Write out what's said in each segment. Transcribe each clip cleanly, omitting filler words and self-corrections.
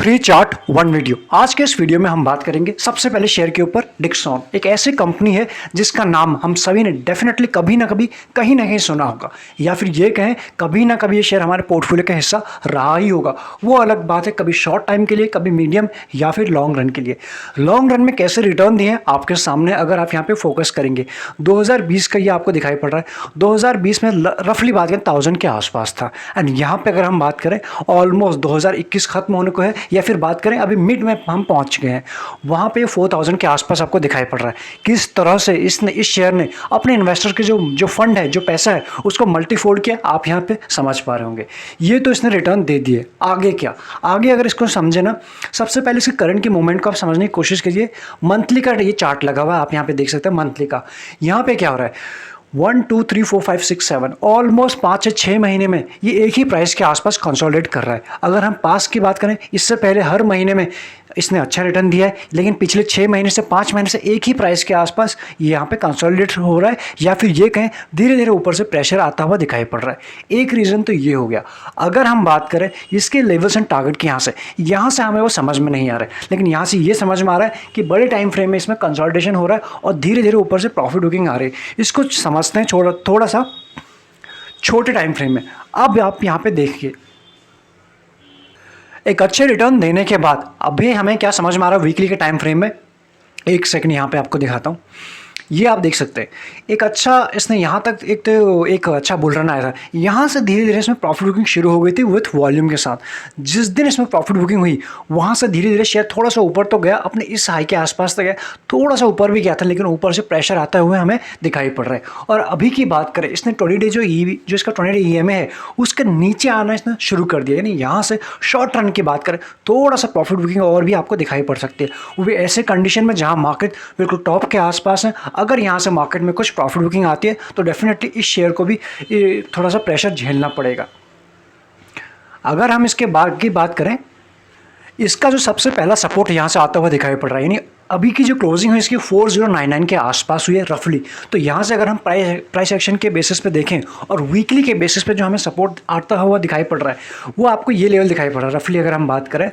3 chart 1 video. आज के इस वीडियो में हम बात करेंगे सबसे पहले शेयर के ऊपर डिक्सॉन। एक ऐसी कंपनी है जिसका नाम हम सभी ने डेफिनेटली कभी ना कभी कहीं ना कहीं सुना होगा, या फिर ये कहें कभी ना कभी ये शेयर हमारे पोर्टफोलियो का हिस्सा रहा ही होगा। वो अलग बात है, कभी शॉर्ट टाइम के लिए, कभी मीडियम या फिर लॉन्ग रन के लिए। लॉन्ग रन में कैसे रिटर्न दिए हैं आपके सामने अगर आप यहाँ पे फोकस करेंगे। 2020 का ये आपको दिखाई पड़ रहा है। 2020 में रफली बात करें 1000 के आसपास था, एंड यहाँ पे अगर हम बात करें ऑलमोस्ट 2021 खत्म होने को है, या फिर बात करें अभी मिड में हम पहुंच गए हैं, वहाँ पे 4000 के आसपास आपको दिखाई पड़ रहा है। किस तरह से इस शेयर ने अपने इन्वेस्टर के जो फंड है, जो पैसा है, उसको मल्टीफोल्ड किया, आप यहाँ पे समझ पा रहे होंगे। ये तो इसने रिटर्न दे दिए। आगे क्या, आगे अगर इसको समझे ना, सबसे पहले इसके करंट के मूवमेंट को आप समझने की कोशिश कीजिए। मंथली का ये चार्ट लगा हुआ है, आप यहाँ पे देख सकते हैं मंथली का। यहाँ पे क्या हो रहा है, 1 2 3 4 5 6 7 ऑलमोस्ट 5 से 6 महीने में ये एक ही प्राइस के आसपास कंसोलिडेट कर रहा है। अगर हम पास की बात करें, इससे पहले हर महीने में इसने अच्छा रिटर्न दिया है, लेकिन पिछले 6 महीने से 5 महीने से एक ही प्राइस के आसपास ये यहाँ पे कंसोलिडेट हो रहा है, या फिर ये कहें धीरे धीरे ऊपर से प्रेशर आता हुआ दिखाई पड़ रहा है। एक रीज़न तो ये हो गया। अगर हम बात करें इसके लेवल्स एंड टारगेट के, यहाँ से हमें वो समझ में नहीं आ रहा है, लेकिन यहाँ से ये समझ में आ रहा है कि बड़े टाइम फ्रेम में इसमें कंसोलिडेशन हो रहा है और धीरे धीरे ऊपर से प्रॉफिट बुकिंग आ रही है। इसको समझते हैं थोड़ा सा छोटे टाइम फ्रेम में। अब आप यहाँ पे देखिए, एक अच्छे रिटर्न देने के बाद अभी हमें क्या समझ में आ रहा है वीकली के टाइम फ्रेम में। एक सेकंड यहाँ पे आपको दिखाता हूँ। ये आप देख सकते हैं एक अच्छा, इसने यहाँ तक एक अच्छा बुल रन आया था। यहाँ से धीरे धीरे इसमें प्रॉफिट बुकिंग शुरू हो गई थी विथ वॉल्यूम के साथ। जिस दिन इसमें प्रॉफिट बुकिंग हुई, वहाँ से धीरे धीरे शेयर थोड़ा सा ऊपर तो गया, अपने इस हाई के आसपास तक गया, थोड़ा सा ऊपर भी गया था, लेकिन ऊपर से प्रेशर आता हुए हमें दिखाई पड़ रहा है। और अभी की बात करें, इसने 20 डे जो इसका 20 डे EMA है, उसके नीचे आना इसने शुरू कर दिया। यानी यहाँ से शॉर्ट रन की बात करें, थोड़ा सा प्रॉफिट बुकिंग और भी आपको दिखाई पड़ सकती है, वो भी ऐसे कंडीशन में जहाँ मार्केट बिल्कुल टॉप के आसपास है। अगर यहाँ से मार्केट में कुछ प्रॉफिट बुकिंग आती है तो डेफिनेटली इस शेयर को भी थोड़ा सा प्रेशर झेलना पड़ेगा। अगर हम इसके बाद की बात करें, इसका जो सबसे पहला सपोर्ट यहाँ से आता हुआ दिखाई पड़ रहा है, यानी अभी की जो क्लोजिंग है इसकी 4099 के आसपास हुई है रफली। तो यहाँ से अगर हम प्राइस एक्शन के बेसिस पे देखें और वीकली के बेसिस पे जो हमें सपोर्ट आता हुआ दिखाई पड़ रहा है, वो आपको ये लेवल दिखाई पड़ रहा है रफली। अगर हम बात करें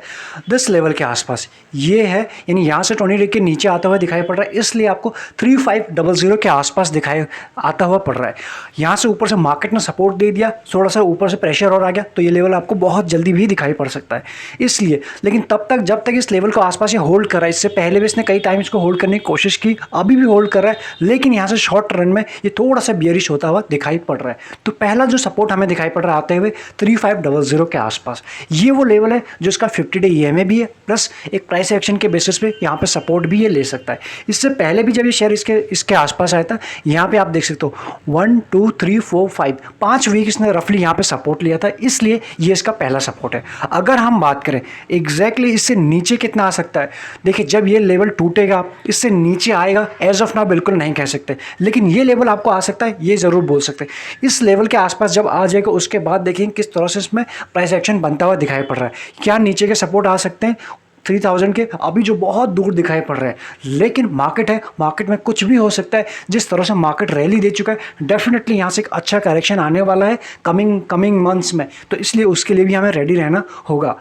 10 लेवल के आसपास ये है, यानी यहाँ से 20 डे के नीचे आता हुआ दिखाई पड़ रहा है, इसलिए आपको 3500 के आसपास दिखाई आता हुआ पड़ रहा है। यहाँ से ऊपर से मार्केट ने सपोर्ट दे दिया, थोड़ा सा ऊपर से प्रेशर और आ गया, तो ये लेवल आपको बहुत जल्दी भी दिखाई पड़ सकता है। इसलिए लेकिन तब तक जब तक इस लेवल को आसपास ये होल्ड कर रहा है, इससे पहले भी इसने कई टाइम इसको होल्ड करने की कोशिश की, अभी भी होल्ड कर रहा है, लेकिन यहाँ से शॉर्ट रन में ये थोड़ा सा बियरिश होता हुआ दिखाई पड़ रहा है। तो पहला जो सपोर्ट हमें दिखाई पड़ रहा है आते हुए 3500 के आसपास, ये वो लेवल है जो इसका 50 डे EMA भी है, प्लस एक प्राइस एक्शन के बेसिस पे यहाँ पे सपोर्ट भी ये ले सकता है। इससे पहले भी जब ये शेयर इसके आसपास आया था, यहाँ पे आप देख सकते हो 1 2 3 4 5 वीक इसने रफली यहाँ पे सपोर्ट लिया था, इसलिए ये इसका पहला सपोर्ट है। अगर हम बात करें एग्जैक्टली इससे नीचे कितना आ सकता है, देखिए जब ये लेवल टूटेगा इससे नीचे आएगा, एज ऑफ नाउ बिल्कुल नहीं कह सकते, लेकिन ये लेवल आपको आ सकता है, ये जरूर बोल सकते हैं। इस लेवल के आसपास जब आ जाएगा, उसके बाद देखेंगे किस तरह से इसमें प्राइस एक्शन बनता हुआ दिखाई पड़ रहा है। क्या नीचे के सपोर्ट आ सकते हैं 3000 के, अभी जो बहुत दूर दिखाई पड़ रहे हैं, लेकिन मार्केट है, मार्केट में कुछ भी हो सकता है। जिस तरह से मार्केट रैली दे चुका है, डेफिनेटली यहाँ से एक अच्छा करेक्शन आने वाला है कमिंग मंथ्स में, तो इसलिए उसके लिए भी हमें रेडी रहना होगा।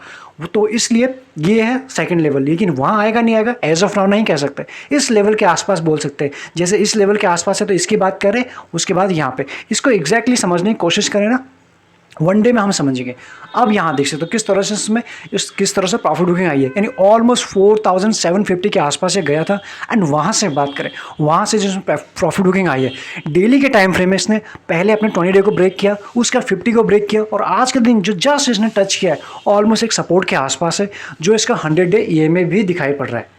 तो इसलिए ये है सेकंड लेवल, लेकिन वहाँ आएगा नहीं आएगा एज ऑफ नाउ नहीं कह सकते। इस लेवल के आसपास बोल सकते हैं, जैसे इस लेवल के आसपास है तो इसकी बात करें, उसके बाद यहाँ पे इसको एग्जैक्टली समझने की कोशिश करें ना, वन डे में हम समझेंगे। अब यहाँ देख सकते हो किस तरह से इसमें किस तरह से प्रॉफिट बुकिंग आई है, यानी ऑलमोस्ट 4750 के आसपास ये गया था। एंड वहाँ से बात करें, वहाँ से जिसमें प्रॉफिट बुकिंग आई है, डेली के टाइम फ्रेम में इसने पहले अपने 20 डे को ब्रेक किया, उसका 50 को ब्रेक किया, और आज के दिन जो जस्ट इसने टच किया है ऑलमोस्ट एक सपोर्ट के आसपास है, जो इसका 100 डे EMA भी दिखाई पड़ रहा है।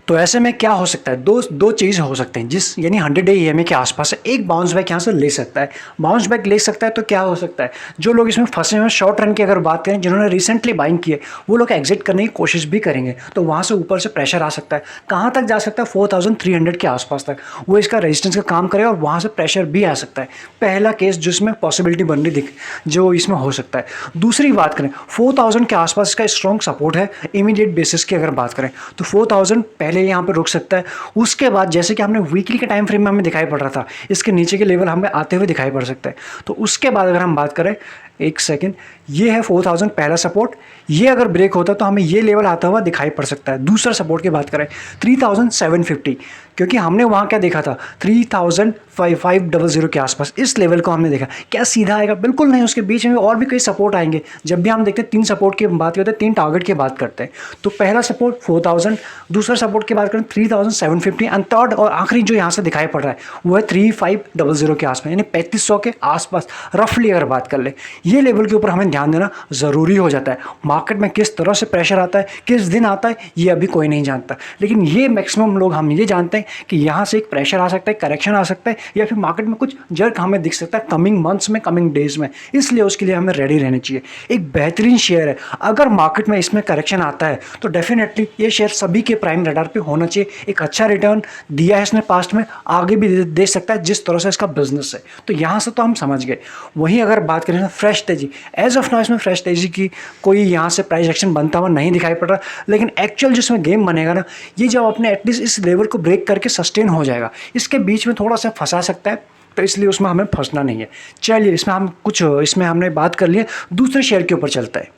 तो ऐसे में क्या हो सकता है, दो चीज़ हो सकते हैं, यानी 100 डे EMA के आसपास है, एक बाउंस बैक यहाँ से ले सकता है। बाउंस बैक ले सकता है तो क्या हो सकता है, जो लोग इसमें फंसे हुए शॉर्ट रन की अगर बात करें, जिन्होंने रिसेंटली बाइंग की है, वो लोग एग्जिट करने की कोशिश भी करेंगे, तो वहाँ से ऊपर से प्रेशर आ सकता है। कहाँ तक जा सकता है, 4300 के आसपास तक वो इसका रेजिस्टेंस का काम करे, और वहाँ से प्रेशर भी आ सकता है। पहला केस जिसमें पॉसिबिलिटी बन रही जो इसमें हो सकता है। दूसरी बात करें, 4000 के आसपास इसका स्ट्रॉन्ग सपोर्ट है इमीडिएट बेसिस की अगर बात करें, तो 4000 पहले पहले यहाँ पे रुक सकता है। उसके बाद जैसे कि हमने वीकली के टाइम फ्रेम में हमें दिखाई पड़ रहा था, इसके नीचे के लेवल हमें आते हुए दिखाई पड़ सकता है। तो उसके बाद अगर हम बात करें, एक सेकेंड, ये है 4000 पहला सपोर्ट, ये अगर ब्रेक होता तो हमें ये लेवल आता हुआ दिखाई पड़ सकता है। दूसरा सपोर्ट की बात करें 3750, क्योंकि हमने वहाँ क्या देखा था 3500 के आसपास, इस लेवल को हमने देखा। क्या सीधा आएगा? बिल्कुल नहीं, उसके बीच में और भी कई सपोर्ट आएंगे। जब भी हम देखते हैं 3 सपोर्ट की बात करते हैं, 3 टारगेट की बात करते हैं, तो पहला सपोर्ट 4000, दूसरा सपोर्ट की बात करें 3750 एंड थर्ड और आखिरी जो यहाँ से दिखाई पड़ रहा है वो है 3500 के आसपास, यानी 3500 के आसपास रफली अगर बात कर ले। ये लेवल के ऊपर हमें ध्यान देना ज़रूरी हो जाता है। मार्केट में किस तरह से प्रेशर आता है, किस दिन आता है, ये अभी कोई नहीं जानता, लेकिन ये मैक्सिमम लोग हम ये जानते हैं कि यहाँ से एक प्रेशर आ सकता है, करेक्शन आ सकता है, या फिर मार्केट में कुछ जर्क हमें दिख सकता है कमिंग मंथ्स में, कमिंग डेज में। इसलिए उसके लिए हमें रेडी रहना चाहिए। एक बेहतरीन शेयर है, अगर मार्केट में इसमें करेक्शन आता है तो डेफिनेटली ये शेयर सभी के प्राइम रडार पे होना चाहिए। एक अच्छा रिटर्न दिया है इसने पास्ट में, आगे भी दे सकता है जिस तरह से इसका बिजनेस है। तो यहाँ से तो हम समझ गए। वहीं अगर बात करें फ्रेश तेजी, एज ऑफ नाउ इसमें फ्रेश तेजी की कोई यहाँ से प्राइस एक्शन बनता हुआ नहीं दिखाई पड़ रहा, लेकिन एक्चुअल जिसमें गेम बनेगा ना, ये जब अपने एटलीस्ट इस लेवल को ब्रेक करके सस्टेन हो जाएगा, इसके बीच में थोड़ा सा फंसा सकता है, तो इसलिए उसमें हमें फंसना नहीं है। चलिए, इसमें हमने बात कर ली। दूसरे शेयर के ऊपर चलता है।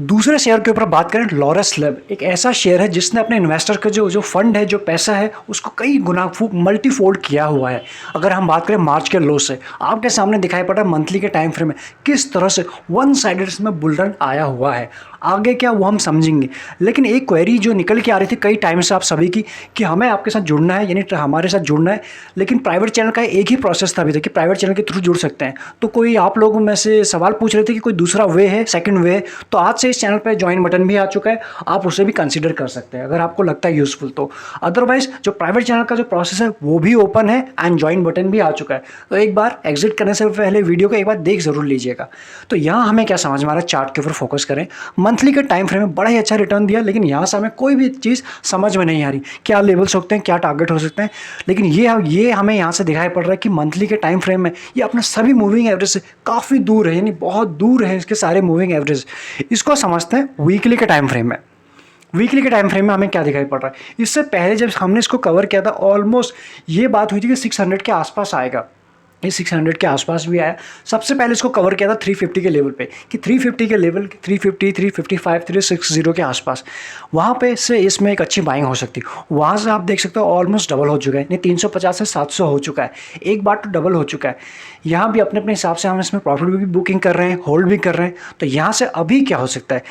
दूसरे शेयर के ऊपर बात करें, लॉरस लैब एक ऐसा शेयर है जिसने अपने इन्वेस्टर का जो फंड है, जो पैसा है, उसको कई गुना मल्टीफोल्ड किया हुआ है। अगर हम बात करें मार्च के लो से, आपके सामने दिखाई पड़ रहा है मंथली के टाइम फ्रेम में किस तरह से वन साइडेड इसमें बुल रन आया हुआ है। आगे क्या वो हम समझेंगे, लेकिन एक क्वेरी जो निकल के आ रही थी कई टाइम से आप सभी की, कि हमें आपके साथ जुड़ना है, यानी हमारे साथ जुड़ना है, लेकिन प्राइवेट चैनल का एक ही प्रोसेस था अभी तक कि प्राइवेट चैनल के थ्रू जुड़ सकते हैं। तो कोई आप लोगों में से सवाल पूछ रहे थे कि कोई दूसरा वे है, सेकंड वे है, तो आज से इस चैनल पर ज्वाइन बटन भी आ चुका है, आप उसे भी कंसिडर कर सकते हैं अगर आपको लगता है यूजफुल तो। अदरवाइज जो प्राइवेट चैनल का जो प्रोसेस है वो भी ओपन है एंड ज्वाइन बटन भी आ चुका है। तो एक बार एग्जिट करने से पहले वीडियो को एक बार देख जरूर लीजिएगा। तो यहाँ हमें क्या समझ में आ रहा है, चार्ट के ऊपर फोकस करें। मंथली के टाइम फ्रेम में बड़ा ही अच्छा रिटर्न दिया, लेकिन यहाँ से हमें कोई भी चीज़ समझ में नहीं आ रही, क्या लेवल्स होते हैं, क्या टारगेट हो सकते हैं। लेकिन ये हमें यहाँ से दिखाई पड़ रहा है कि मंथली के टाइम फ्रेम में ये अपने सभी मूविंग एवरेज से काफ़ी दूर है, यानी बहुत दूर है इसके सारे मूविंग एवरेज। इसको समझते हैं वीकली के टाइम फ्रेम में। वीकली के टाइम फ्रेम में हमें क्या दिखाई पड़ रहा है, इससे पहले जब हमने इसको कवर किया था ऑलमोस्ट ये बात हुई थी कि 600 के आसपास आएगा, ये 600 के आसपास भी आया। सबसे पहले इसको कवर किया था 350 के लेवल पे, कि 350 के लेवल 350, 355, 360 के आसपास, वहाँ पे से इसमें एक अच्छी बाइंग हो सकती है। वहाँ से आप देख सकते हो ऑलमोस्ट डबल हो चुका है, नहीं 350 से 700 हो चुका है, एक बार तो डबल हो चुका है। यहाँ भी अपने अपने हिसाब से हम इसमें प्रॉफिट भी बुकिंग कर रहे हैं, होल्ड भी कर रहे हैं। तो यहाँ से अभी क्या हो सकता है,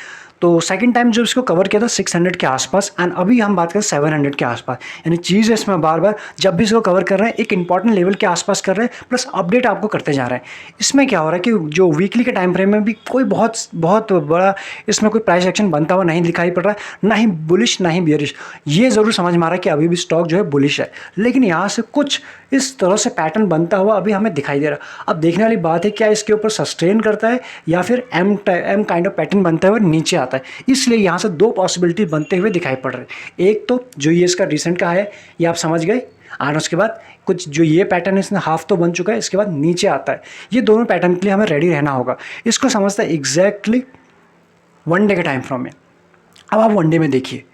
तो सेकंड टाइम जो इसको कवर किया था 600 के आसपास, एंड अभी हम बात करें 700 के आसपास, यानी चीज़ इसमें बार बार जब भी इसको कवर कर रहे हैं एक इंपॉर्टेंट लेवल के आसपास कर रहे हैं, प्लस अपडेट आपको करते जा रहे हैं। इसमें क्या हो रहा है कि जो वीकली के टाइम फ्रेम में भी कोई बहुत बड़ा इसमें कोई प्राइस एक्शन बनता हुआ नहीं दिखाई पड़ रहा है, ना ही बुलिश ना ही बियरिश। ये ज़रूर समझ में आ रहा है कि अभी भी स्टॉक जो है बुलिश है, लेकिन यहाँ से कुछ इस तरह से पैटर्न बनता हुआ अभी हमें दिखाई दे रहा। अब देखने वाली बात है, क्या इसके ऊपर सस्टेन करता है या फिर एम काइंड ऑफ पैटर्न बनता हुआ नीचे आता है। इसलिए यहाँ से दो पॉसिबिलिटी बनते हुए दिखाई पड़ रहे हैं। एक तो जो ये इसका रिसेंट का है, ये आप समझ गए, और उसके बाद कुछ जो ये पैटर्न है इसमें हाफ तो बन चुका है, इसके बाद नीचे आता है। ये दोनों पैटर्न के लिए हमें रेडी रहना होगा। इसको समझता है एग्जैक्टली वन डे के टाइम फ्रेम में। अब आप वन डे में देखिए,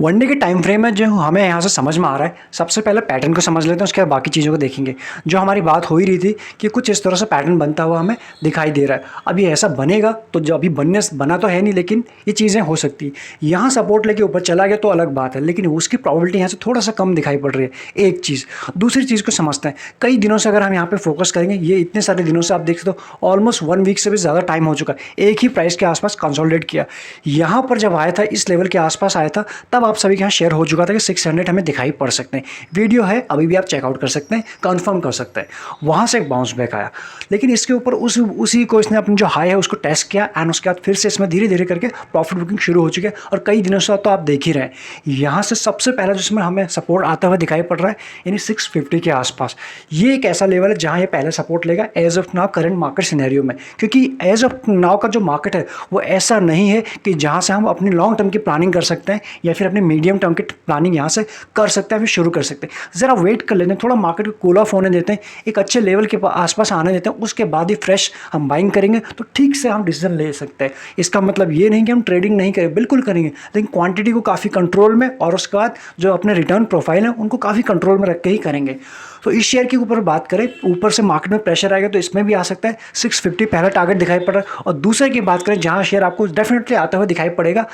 वन डे के टाइम फ्रेम में जो हमें यहाँ से समझ में आ रहा है, सबसे पहले पैटर्न को समझ लेते हैं, उसके बाद बाकी चीज़ों को देखेंगे। जो हमारी बात हो ही रही थी कि कुछ इस तरह से पैटर्न बनता हुआ हमें दिखाई दे रहा है। अब ये ऐसा बनेगा तो जो अभी बना तो है नहीं, लेकिन ये चीज़ें हो सकती है। यहाँ सपोर्ट लेके ऊपर चला गया तो अलग बात है, लेकिन उसकी प्रॉबिलिटी यहाँ से थोड़ा सा कम दिखाई पड़ रही है। एक चीज़, दूसरी चीज़ को समझते हैं। कई दिनों से अगर हम यहाँ पर फोकस करेंगे, ये इतने सारे दिनों से आप देख सकते हो ऑलमोस्ट 1 वीक से भी ज़्यादा टाइम हो चुका है, एक ही प्राइस के आसपास कंसोलिडेट किया। यहाँ पर जब आया था, इस लेवल के आसपास आया था, तब आप सभी के यहाँ शेयर हो चुका था कि 600 हमें दिखाई पड़ सकते हैं। वीडियो है, अभी भी आप चेकआउट कर सकते हैं, कंफर्म कर सकते हैं। वहाँ से एक बाउंस बैक आया, लेकिन इसके ऊपर उसी को इसने अपनी जो हाई है उसको टेस्ट किया, एंड उसके बाद फिर से इसमें धीरे धीरे करके प्रॉफिट बुकिंग शुरू हो चुकी है। और कई दिनों से तो आप देख ही रहे हैं, यहाँ से सबसे पहला जिसमें हमें सपोर्ट आता हुआ दिखाई पड़ रहा है, यानी 650 के आसपास। ये एक ऐसा लेवल है जहाँ ये पहले सपोर्ट लेगा as of now current market scenario में, क्योंकि एज ऑफ नाउ का जो मार्केट है वो ऐसा नहीं है कि जहाँ से हम अपनी लॉन्ग टर्म की प्लानिंग कर सकते हैं या फिर अपने मीडियम टर्म की प्लानिंग यहाँ से कर सकते हैं, फिर शुरू कर सकते हैं। ज़रा वेट कर लेते हैं, थोड़ा मार्केट को कूल ऑफ होने देते हैं, एक अच्छे लेवल के आसपास आने देते हैं, उसके बाद ही फ्रेश हम बाइंग करेंगे तो ठीक से हम डिसीजन ले सकते हैं। इसका मतलब ये नहीं कि हम ट्रेडिंग नहीं करें, बिल्कुल करेंगे, लेकिन क्वांटिटी को काफ़ी कंट्रोल में, और उसके बाद जो अपने रिटर्न प्रोफाइल है उनको काफ़ी कंट्रोल में रख के ही करेंगे। तो इस शेयर के ऊपर बात करें, ऊपर से मार्केट में प्रेशर आएगा तो इसमें भी आ सकता है। 650 पहला टारगेट दिखाई पड़ रहा है। और दूसरे की बात करें जहां शेयर आपको डेफिनेटली आता हुआ दिखाई पड़ेगा,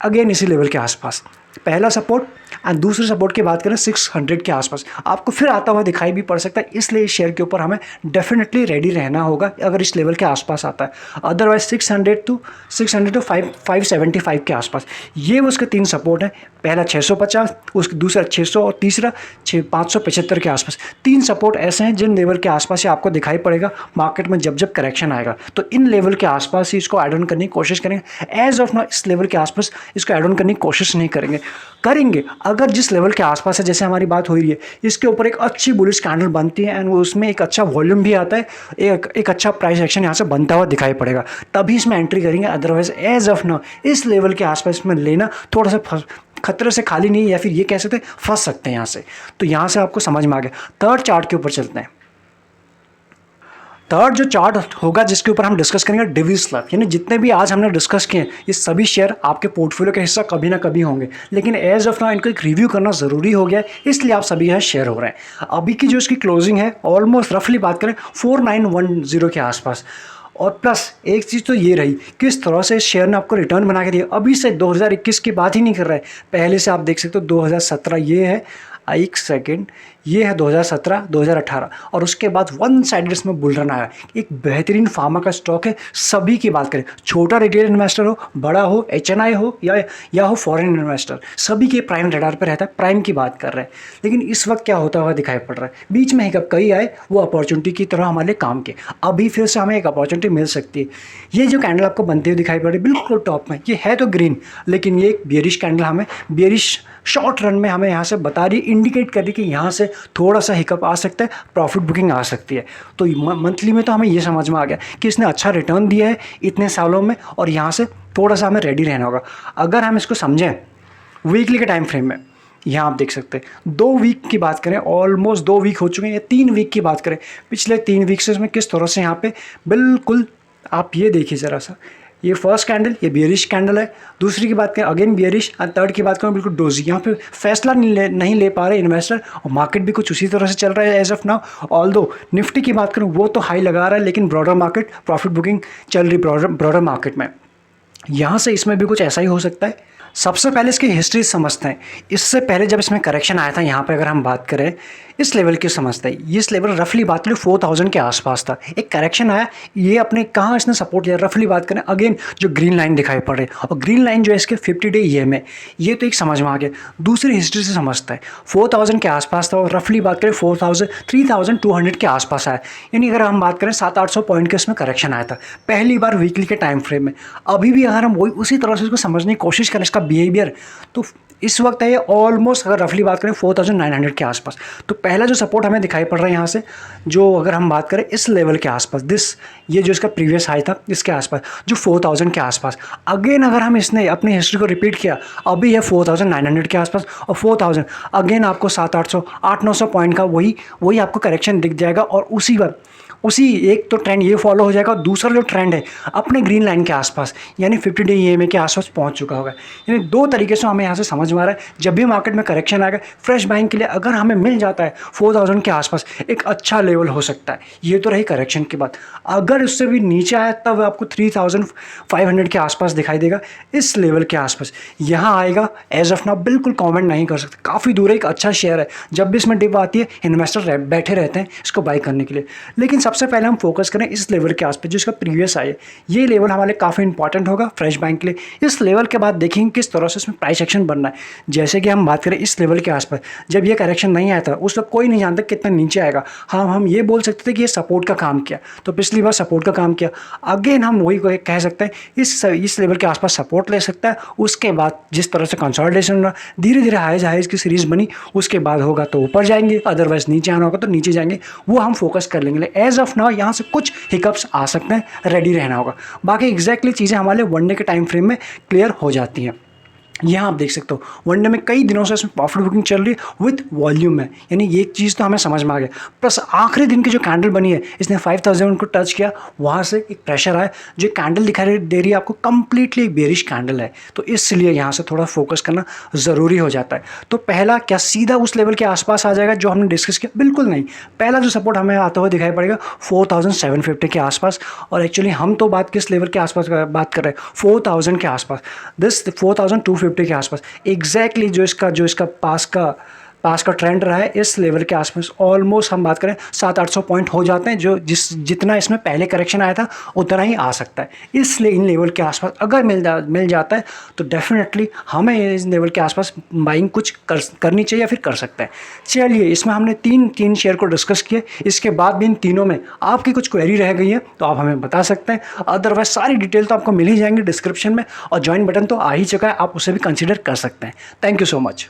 अगेन इसी लेवल के आसपास पहला सपोर्ट, एंड दूसरे सपोर्ट की बात करें 600 के आसपास आपको फिर आता हुआ दिखाई भी पड़ सकता है। इसलिए इस शेयर के ऊपर हमें डेफिनेटली रेडी रहना होगा अगर इस लेवल के आसपास आता है। अदरवाइज 600 टू 575 के आसपास ये उसके 3 सपोर्ट हैं। पहला 650, उसका दूसरा 600 और तीसरा 575 के आसपास। 3 सपोर्ट ऐसे हैं जिन लेवल के आसपास ही आपको दिखाई पड़ेगा मार्केट में जब जब करेक्शन आएगा। तो इन लेवल के आसपास ही इसको ऐड ऑन करने की कोशिश करेंगे। एज ऑफ नाउ इस लेवल के आसपास इसको ऐड ऑन करने की कोशिश नहीं करेंगे। अगर जिस लेवल के आसपास है, जैसे हमारी बात हो रही है, इसके ऊपर एक अच्छी बुलिश कैंडल बनती है एंड उसमें एक अच्छा वॉल्यूम भी आता है, एक अच्छा प्राइस एक्शन यहाँ से बनता हुआ दिखाई पड़ेगा, तभी इसमें एंट्री करेंगे। अदरवाइज एज ऑफ नाउ इस लेवल के आसपास में लेना थोड़ा सा खतरे से खाली नहीं, या फिर ये कह सकते फंस सकते हैं यहाँ से। तो यहाँ से आपको समझ में आ गया। थर्ड चार्ट के ऊपर चलते हैं। थर्ड जो चार्ट होगा जिसके ऊपर हम डिस्कस करेंगे, डिविल स्लैब, यानी जितने भी आज हमने डिस्कस किए ये सभी शेयर आपके पोर्टफोलियो का हिस्सा कभी ना कभी होंगे, लेकिन एज ऑफ नाउ इनको एक रिव्यू करना ज़रूरी हो गया है, इसलिए आप सभी यहाँ शेयर हो रहे हैं। अभी की जो इसकी क्लोजिंग है ऑलमोस्ट रफली बात करें 4910 के आसपास। और प्लस एक चीज़ तो ये रही किस तरह से इस शेयर ने आपको रिटर्न बना के दिया। अभी से 2021 की बात ही नहीं कर रहा है, पहले से आप देख सकते हो 2017 ये है, एक सेकेंड, ये है 2017 2018, और उसके बाद वन साइडेड इसमें बुल रन आया। एक बेहतरीन फार्मा का स्टॉक है। सभी की बात करें, छोटा रिटेल इन्वेस्टर हो, बड़ा हो, HNI हो या हो फॉरेन इन्वेस्टर, सभी के प्राइम रडार पर रहता है। प्राइम की बात कर रहे हैं, लेकिन इस वक्त क्या होता हुआ दिखाई पड़ रहा है, बीच में हिकअप कई आए, वो अपॉर्चुनिटी की तरह हमारे लिए काम के। अभी फिर से हमें एक अपॉर्चुनिटी मिल सकती है। ये जो कैंडल आपको बनते हुए दिखाई पड़ रही है बिल्कुल टॉप में, ये है तो ग्रीन, लेकिन ये एक बेरिश कैंडल हमें बेरिश शॉर्ट रन में हमें यहाँ से बता रही, इंडिकेट कर रही कि यहाँ से थोड़ा सा हिकअप आ सकता है, प्रॉफिट बुकिंग आ सकती है। तो मंथली में तो हमें ये समझ में आ गया कि इसने अच्छा रिटर्न दिया है इतने सालों में, और यहाँ से थोड़ा सा हमें रेडी रहना होगा। अगर हम इसको समझें वीकली के टाइम फ्रेम में, यहाँ आप देख सकते हैं 2 वीक की बात करें, ऑलमोस्ट 2 वीक हो चुके हैं, या 3 वीक की बात करें, पिछले 3 वीक से इसमें किस तरह से यहाँ पे बिल्कुल आप ये देखिए ज़रा सा, ये फर्स्ट कैंडल ये बियरिश कैंडल है, दूसरी की बात करें अगेन बियरिश, और थर्ड की बात करें बिल्कुल डोजी। यहाँ पे फैसला नहीं ले पा रहे इन्वेस्टर, और मार्केट भी कुछ उसी तरह से चल रहा है as of now. Although Nifty की बात करूँ वो तो हाई लगा रहा है, लेकिन ब्रॉडर मार्केट प्रॉफिट बुकिंग चल रही ब्रॉडर मार्केट में। यहाँ से इसमें भी कुछ ऐसा ही हो सकता है। सबसे पहले इसकी हिस्ट्री समझते हैं। इससे पहले जब इसमें करेक्शन आया था, यहाँ पे अगर हम बात करें इस लेवल की समझते हैं, इस लेवल रफली बात करें 4000 के आसपास था। एक करेक्शन आया, ये अपने कहाँ इसने सपोर्ट लिया, रफली बात करें अगेन जो ग्रीन लाइन दिखाई पड़ रही है, और ग्रीन लाइन जो है इसके 50 डे EM, ये तो एक समझ में आ गया। दूसरी हिस्ट्री से समझते हैं, 4000 के आसपास था, और रफली बात करें 3200 के आसपास आया। यानी अगर हम बात करें 700-800 पॉइंट के इसमें करेक्शन आया था पहली बार वीकली के टाइम फ्रेम में। अभी भी अगर हम वही उसी तरह से इसको समझने की कोशिश करें इसका बिहेवियर, तो इस वक्त है ये ऑलमोस्ट अगर रफली बात करें 4900 के आसपास। तो पहला जो सपोर्ट हमें दिखाई पड़ रहा है यहाँ से, जो अगर हम बात करें इस लेवल के आसपास, ये जो इसका प्रीवियस हाई था इसके आसपास, जो 4000 के आसपास। अगेन अगर हम इसने अपनी हिस्ट्री को रिपीट किया, अभी है 4900 के आसपास, और 4000 अगेन आपको 700-800 पॉइंट का वही आपको करेक्शन दिख जाएगा। और उसी एक तो ट्रेंड ये फॉलो हो जाएगा, और दूसरा जो ट्रेंड है अपने ग्रीन लाइन के आसपास यानी 50 डे EMA के आसपास पहुंच चुका होगा। यानी 2 तरीके से हमें यहाँ से समझ में आ रहा है, जब भी मार्केट में करेक्शन आएगा फ्रेश बाइंग के लिए अगर हमें मिल जाता है 4000 के आसपास, एक अच्छा लेवल हो सकता है। ये तो रही करेक्शन की बात। अगर उससे भी नीचे आया तब आपको 3500 के आसपास दिखाई देगा, इस लेवल के आसपास यहाँ आएगा। एज ऑफ नाउ बिल्कुल कॉमेंट नहीं कर सकते, काफ़ी दूर है, एक अच्छा शेयर है। जब भी इसमें डिप आती है इन्वेस्टर बैठे रहते हैं इसको बाई करने के लिए। लेकिन सबसे पहले हम फोकस करें इस लेवल के आसपास जो इसका प्रीवियस आए, ये लेवल हमारे काफ़ी इंपॉर्टेंट होगा फ्रेश बैंक के लिए। इस लेवल के बाद देखेंगे किस तरह से इसमें प्राइस एक्शन बनना है। जैसे कि हम बात करें इस लेवल के आसपास, जब ये करेक्शन नहीं आया था उस वक्त कोई नहीं जानता कितना नीचे आएगा। हाँ, हम ये बोल सकते थे कि ये सपोर्ट का काम किया, तो पिछली बार सपोर्ट का काम किया। अगेन हम वही कह सकते हैं इस लेवल के आसपास सपोर्ट ले सकता है। उसके बाद जिस तरह से कंसोलिडेशन रहा, धीरे धीरे हाइज की सीरीज बनी, उसके बाद होगा तो ऊपर जाएंगे, अदरवाइज नीचे आना होगा तो नीचे जाएंगे, वो हम फोकस कर लेंगे। एज ऑफ नाउ यहाँ से कुछ हिकअप्स आ सकते हैं, रेडी रहना होगा। बाकी एग्जैक्टली चीज़ें हमारे वनडे के टाइम फ्रेम में क्लियर हो जाती हैं। यहाँ आप देख सकते हो वन डे में कई दिनों से इसमें प्रॉफिट बुकिंग चल रही है विथ वॉल्यूम है, यानी ये चीज़ तो हमें समझ में आ गया। प्लस आखिरी दिन की जो कैंडल बनी है इसने 5000 को टच किया, वहाँ से एक प्रेशर आया, जो कैंडल दिखाई दे रही है आपको कंप्लीटली एक बेरिश कैंडल है, तो इसलिए यहाँ से थोड़ा फोकस करना ज़रूरी हो जाता है। तो पहला क्या सीधा उस लेवल के आसपास आ जाएगा जो हमने डिस्कस किया? बिल्कुल नहीं। पहला जो सपोर्ट हमें आता हुआ दिखाई पड़ेगा 4750 के आसपास, और एक्चुअली हम तो बात किस लेवल के आसपास बात कर रहे हैं, 4000 के आसपास, दिस 4250 के आसपास एग्जैक्टली जो इसका पास का ट्रेंड रहा है इस लेवल के आसपास। ऑलमोस्ट हम बात करें 700-800 पॉइंट हो जाते हैं, जो जितना इसमें पहले करेक्शन आया था उतना ही आ सकता है। इसलिए इन लेवल के आसपास अगर मिल जाता है तो डेफिनेटली हमें इस लेवल के आसपास बाइंग कुछ करनी चाहिए या फिर कर सकते हैं। चलिए, इसमें हमने तीन शेयर को डिस्कस किए। इसके बाद भी इन तीनों में आपकी कुछ क्वेरी रह गई है तो आप हमें बता सकते हैं, अदरवाइज सारी डिटेल तो आपको मिल ही जाएंगी डिस्क्रिप्शन में, और ज्वाइन बटन तो आ ही चुका है, आप उसे भी कंसिडर कर सकते हैं। Thank you so much.